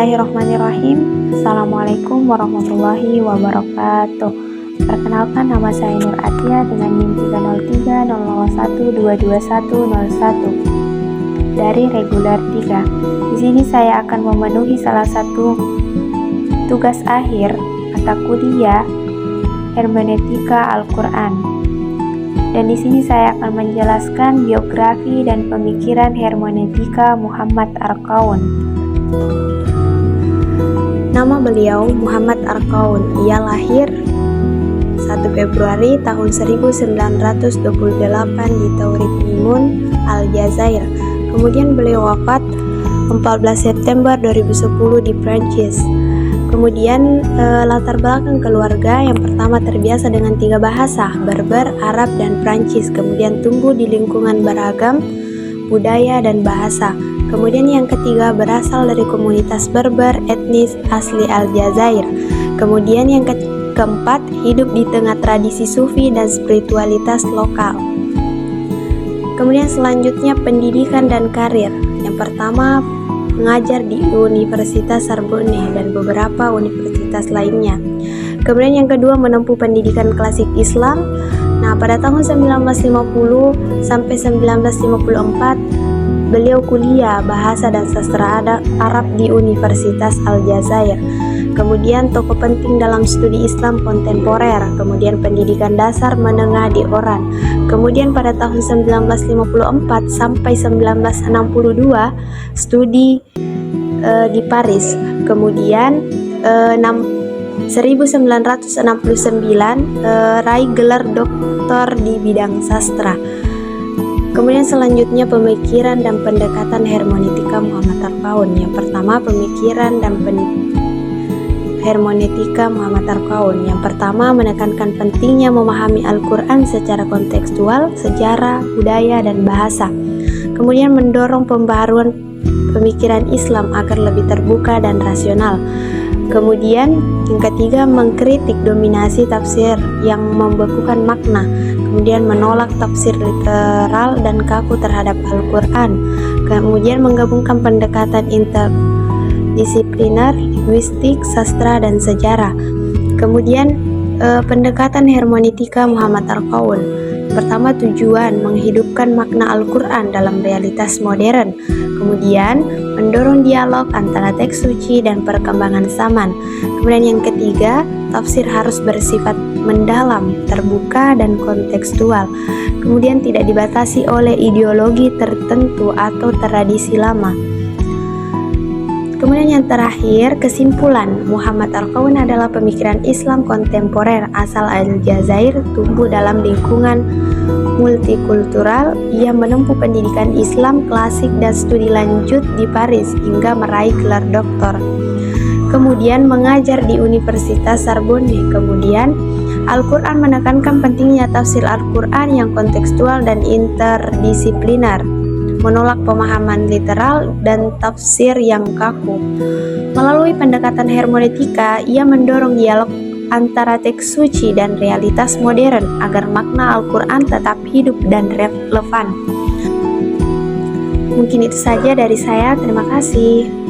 Bismillahirrahmanirrahim. Assalamualaikum warahmatullahi wabarakatuh. Perkenalkan, nama saya Nur Atia dengan NIM 30300122101 dari reguler 3. Di sini saya akan memenuhi salah satu tugas akhir mata kuliah hermeneutika Al-Quran. Dan di sini saya akan menjelaskan biografi dan pemikiran hermeneutika Muhammad Ar-Qaun. Nama beliau Muhammad Ar-Qaun. Ia lahir 1 Februari tahun 1928 di Taurit Mimun, Aljazair. Kemudian beliau wafat 14 September 2010 di Prancis. Kemudian latar belakang keluarga, yang pertama terbiasa dengan 3 bahasa, Berber, Arab, dan Prancis. Kemudian tumbuh di lingkungan beragam budaya dan bahasa. Kemudian yang ketiga berasal dari komunitas Berber etnis asli Aljazair. Kemudian yang keempat hidup di tengah tradisi sufi dan spiritualitas lokal. Kemudian selanjutnya pendidikan dan karir. Yang pertama mengajar di Universitas Sorbonne dan beberapa universitas lainnya. Kemudian yang kedua menempuh pendidikan klasik Islam. Nah, pada tahun 1950 sampai 1954 beliau kuliah bahasa dan sastra Arab di Universitas Aljazair. Kemudian tokoh penting dalam studi Islam kontemporer. Kemudian pendidikan dasar menengah di Oran. Kemudian pada tahun 1954 sampai 1962 studi di Paris. Kemudian 1969 raih gelar doktor di bidang sastra. Kemudian selanjutnya pemikiran dan pendekatan hermeneutika Muhammad Ar-Qaun. Yang pertama pemikiran dan hermeneutika Muhammad Ar-Qaun. Yang pertama menekankan pentingnya memahami Al-Quran secara kontekstual, sejarah, budaya, dan bahasa. Kemudian mendorong pembaharuan pemikiran Islam agar lebih terbuka dan rasional. Kemudian yang ketiga mengkritik dominasi tafsir yang membekukan makna. Kemudian menolak tafsir literal dan kaku terhadap Al-Quran. Kemudian menggabungkan pendekatan interdisipliner, linguistik, sastra, dan sejarah. Kemudian pendekatan hermeneutika Muhammad Ar-Qaun. Pertama, tujuan menghidupkan makna Al-Quran dalam realitas modern. Kemudian mendorong dialog antara teks suci dan perkembangan zaman. Kemudian yang ketiga, tafsir harus bersifat mendalam, terbuka, dan kontekstual. Kemudian tidak dibatasi oleh ideologi tertentu atau tradisi lama. Kemudian yang terakhir, kesimpulan, Muhammad Ar-Qaun adalah pemikiran Islam kontemporer asal Aljazair, tumbuh dalam lingkungan multikultural. Ia menempuh pendidikan Islam klasik dan studi lanjut di Paris hingga meraih gelar doktor. Kemudian mengajar di Universitas Sorbonne. Kemudian Al-Quran menekankan pentingnya tafsir Al-Quran yang kontekstual dan interdisipliner, menolak pemahaman literal dan tafsir yang kaku. Melalui pendekatan hermeneutika, ia mendorong dialog antara teks suci dan realitas modern agar makna Al-Quran tetap hidup dan relevan. Mungkin itu saja dari saya. Terima kasih.